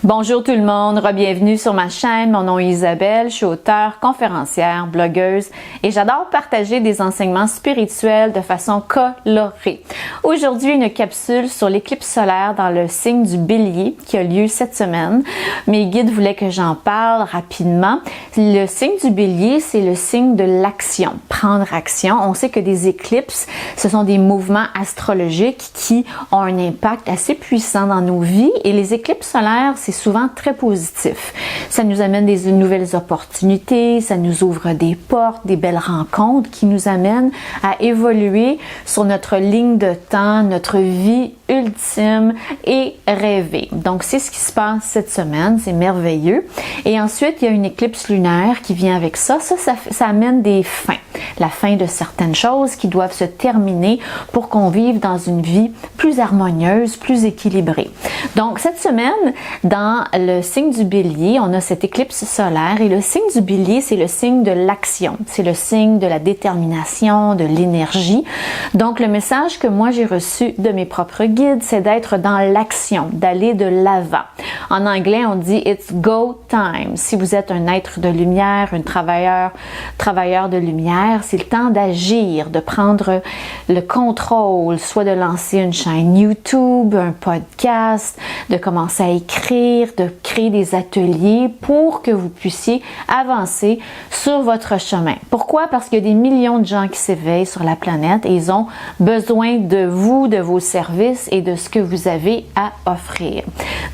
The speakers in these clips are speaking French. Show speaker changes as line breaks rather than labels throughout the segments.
Bonjour tout le monde, bienvenue sur ma chaîne. Mon nom est Isabelle, je suis auteure, conférencière, blogueuse et j'adore partager des enseignements spirituels de façon colorée. Aujourd'hui, une capsule sur l'éclipse solaire dans le signe du Bélier qui a lieu cette semaine. Mes guides voulaient que j'en parle rapidement. Le signe du Bélier, c'est le signe de l'action, prendre action. On sait que des éclipses, ce sont des mouvements astrologiques qui ont un impact assez puissant dans nos vies et les éclipses solaires, c'est souvent très positif. Ça nous amène des nouvelles opportunités, ça nous ouvre des portes, des belles rencontres qui nous amènent à évoluer sur notre ligne de temps, notre vie ultime et rêver. Donc, c'est ce qui se passe cette semaine, c'est merveilleux. Et ensuite, il y a une éclipse lunaire qui vient avec ça. Ça amène des fins. La fin de certaines choses qui doivent se terminer pour qu'on vive dans une vie plus harmonieuse, plus équilibrée. Donc, cette semaine, dans le signe du Bélier, on a cette éclipse solaire et le signe du Bélier, c'est le signe de l'action. C'est le signe de la détermination, de l'énergie. Donc, le message que moi j'ai reçu de mes propres guides, c'est d'être dans l'action, d'aller de l'avant. En anglais, on dit « It's go time ». Si vous êtes un être de lumière, un travailleur de lumière, c'est le temps d'agir, de prendre le contrôle, soit de lancer une chaîne YouTube, un podcast, de commencer à écrire, de créer des ateliers pour que vous puissiez avancer sur votre chemin. Pourquoi? Parce qu'il y a des millions de gens qui s'éveillent sur la planète et ils ont besoin de vous, de vos services et de ce que vous avez à offrir.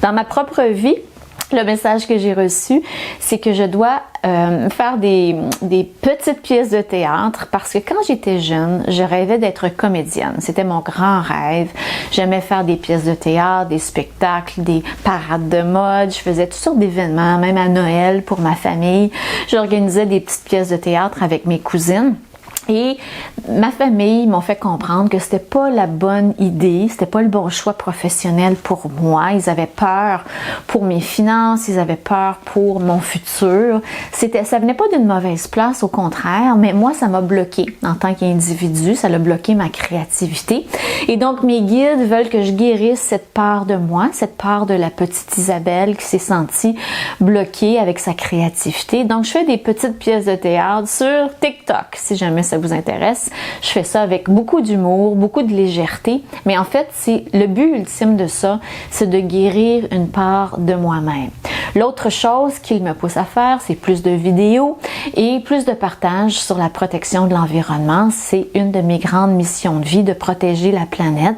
Dans ma propre vie, le message que j'ai reçu, c'est que je dois faire des petites pièces de théâtre parce que quand j'étais jeune, je rêvais d'être comédienne. C'était mon grand rêve. J'aimais faire des pièces de théâtre, des spectacles, des parades de mode. Je faisais toutes sortes d'événements, même à Noël pour ma famille. J'organisais des petites pièces de théâtre avec mes cousines. Et ma famille m'ont fait comprendre que c'était pas la bonne idée, c'était pas le bon choix professionnel pour moi. Ils avaient peur pour mes finances, ils avaient peur pour mon futur. Ça venait pas d'une mauvaise place, au contraire, mais moi, ça m'a bloqué en tant qu'individu, ça a bloqué ma créativité. Et donc, mes guides veulent que je guérisse cette part de moi, cette part de la petite Isabelle qui s'est sentie bloquée avec sa créativité. Donc, je fais des petites pièces de théâtre sur TikTok, si jamais ça vous intéresse. Je fais ça avec beaucoup d'humour, beaucoup de légèreté, mais en fait, c'est le but ultime de ça, c'est de guérir une part de moi-même. L'autre chose qu'il me pousse à faire, c'est plus de vidéos et plus de partage sur la protection de l'environnement. C'est une de mes grandes missions de vie, de protéger la planète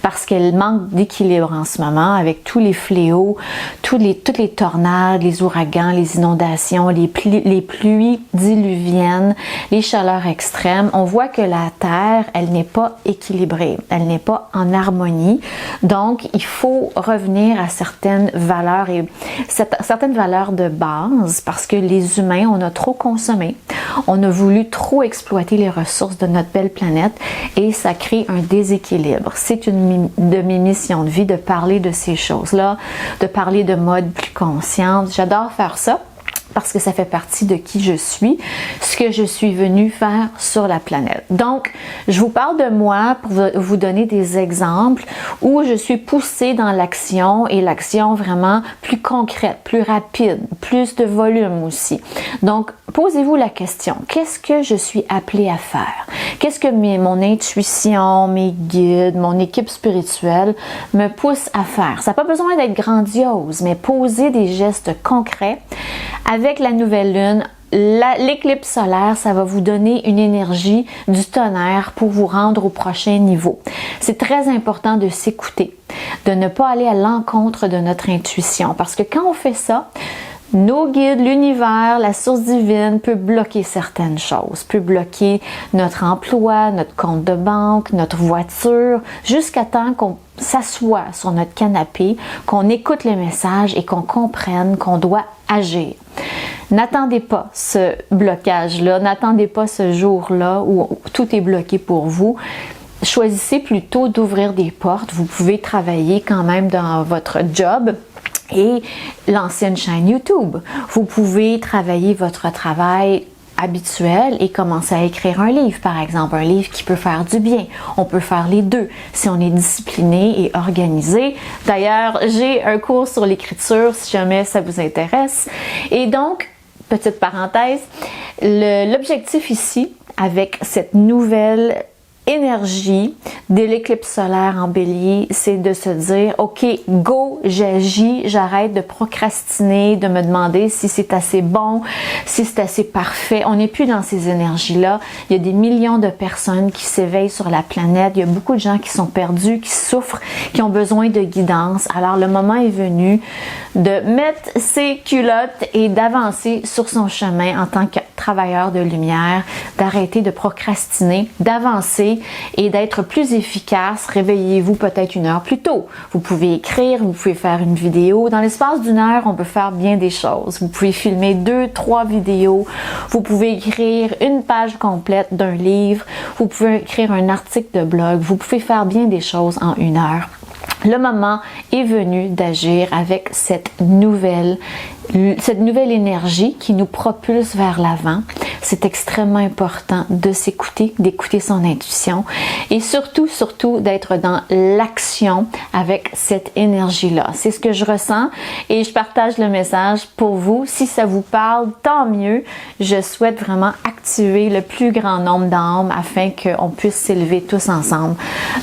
parce qu'elle manque d'équilibre en ce moment avec tous les fléaux, toutes les tornades, les ouragans, les inondations, les pluies diluviennes, les chaleurs extrêmes. On voit que la Terre, elle n'est pas équilibrée, elle n'est pas en harmonie. Donc, il faut revenir à certaines valeurs et certaines valeurs de base parce que les humains, on a trop consommé, on a voulu trop exploiter les ressources de notre belle planète et ça crée un déséquilibre. C'est une de mes missions de vie de parler de ces choses-là, de parler de mode plus consciente. J'adore faire ça parce que ça fait partie de qui je suis, ce que je suis venue faire sur la planète. Donc, je vous parle de moi pour vous donner des exemples où je suis poussée dans l'action et l'action vraiment plus concrète, plus rapide, plus de volume aussi. Donc, posez-vous la question, qu'est-ce que je suis appelée à faire? Qu'est-ce que mon intuition, mes guides, mon équipe spirituelle me poussent à faire? Ça n'a pas besoin d'être grandiose, mais poser des gestes concrets. Avec la nouvelle lune, l'éclipse solaire, ça va vous donner une énergie du tonnerre pour vous rendre au prochain niveau. C'est très important de s'écouter, de ne pas aller à l'encontre de notre intuition parce que quand on fait ça, nos guides, l'univers, la source divine peut bloquer certaines choses, peut bloquer notre emploi, notre compte de banque, notre voiture, jusqu'à temps qu'on s'assoit sur notre canapé, qu'on écoute le message et qu'on comprenne qu'on doit agir. N'attendez pas ce blocage-là, n'attendez pas ce jour-là où tout est bloqué pour vous. Choisissez plutôt d'ouvrir des portes. Vous pouvez travailler quand même dans votre job et lancer une chaîne YouTube. Vous pouvez travailler votre travail habituel et commencer à écrire un livre, par exemple, un livre qui peut faire du bien. On peut faire les deux si on est discipliné et organisé. D'ailleurs, j'ai un cours sur l'écriture si jamais ça vous intéresse. Et donc, petite parenthèse, l'objectif ici, avec cette nouvelle énergie de l'éclipse solaire en Bélier, c'est de se dire, OK, go, j'agis, j'arrête de procrastiner, de me demander si c'est assez bon, si c'est assez parfait. On n'est plus dans ces énergies-là. Il y a des millions de personnes qui s'éveillent sur la planète. Il y a beaucoup de gens qui sont perdus, qui souffrent, qui ont besoin de guidance. Alors, le moment est venu de mettre ses culottes et d'avancer sur son chemin en tant que travailleur de lumière, d'arrêter de procrastiner, d'avancer et d'être plus efficace. Réveillez-vous peut-être 1 heure plus tôt. Vous pouvez écrire, vous pouvez faire une vidéo. Dans l'espace d'1 heure, on peut faire bien des choses. Vous pouvez filmer 2, 3 vidéos. Vous pouvez écrire une page complète d'un livre. Vous pouvez écrire un article de blog. Vous pouvez faire bien des choses en 1 heure. Le moment est venu d'agir avec cette nouvelle énergie qui nous propulse vers l'avant. C'est extrêmement important de s'écouter, d'écouter son intuition et surtout d'être dans l'action avec cette énergie-là. C'est ce que je ressens et je partage le message pour vous. Si ça vous parle, tant mieux. Je souhaite vraiment activer le plus grand nombre d'âmes afin qu'on puisse s'élever tous ensemble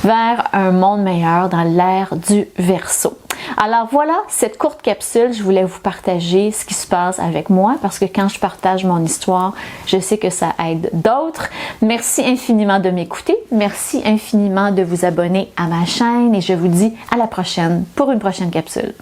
vers un monde meilleur dans l'ère du Verseau. Alors voilà, cette courte capsule, je voulais vous partager ce qui se passe avec moi parce que quand je partage mon histoire, je sais que ça aide d'autres. Merci infiniment de m'écouter. Merci infiniment de vous abonner à ma chaîne et je vous dis à la prochaine pour une prochaine capsule.